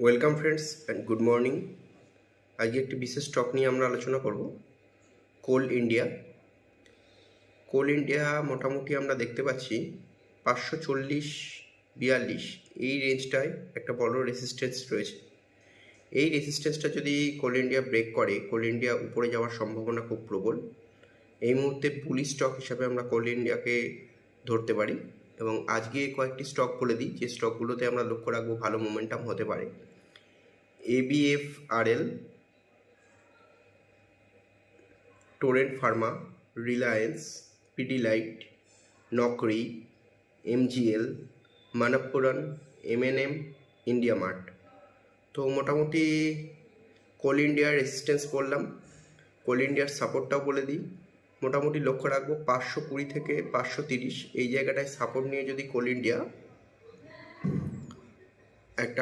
Welcome friends and good morning. আজকে একটি বিশেষ স্টক নিয়ে আমরা আলোচনা করব। কোল ইন্ডিয়া। কোল ইন্ডিয়া মোটামুটি আমরা দেখতে পাচ্ছি 540-42 এই রেঞ্জটায় একটা বড় রেসিস্ট্যান্স রয়েছে। এই রেসিস্ট্যান্সটা যদি কোল ইন্ডিয়া ব্রেক করে, কোল ইন্ডিয়া উপরে যাওয়ার সম্ভাবনা খুব প্রবল। এই মুহূর্তে বুলিশ স্টক হিসাবে আমরা কোল ইন্ডিয়াকে ধরতে পারি। এবং আজকে কয়েকটি স্টক বলে দিই যে স্টকগুলোতে আমরা লক্ষ্য রাখবো ভালো মোমেন্টাম হতে পারে। ABFRL, Torrent Pharma, Reliance, Pidilite, Naukri, MGL, Manappuram, M&M, India Mart. তো মোটামুটি কোল ইন্ডিয়ার রেসিস্ট্যান্স বললাম, কোল ইন্ডিয়ার সাপোর্টটাও বলে দিই। মোটামুটি লক্ষ্য রাখবো 520 থেকে 530 এই জায়গাটায় সাপোর্ট নিয়ে যদি কোল ইন্ডিয়া একটা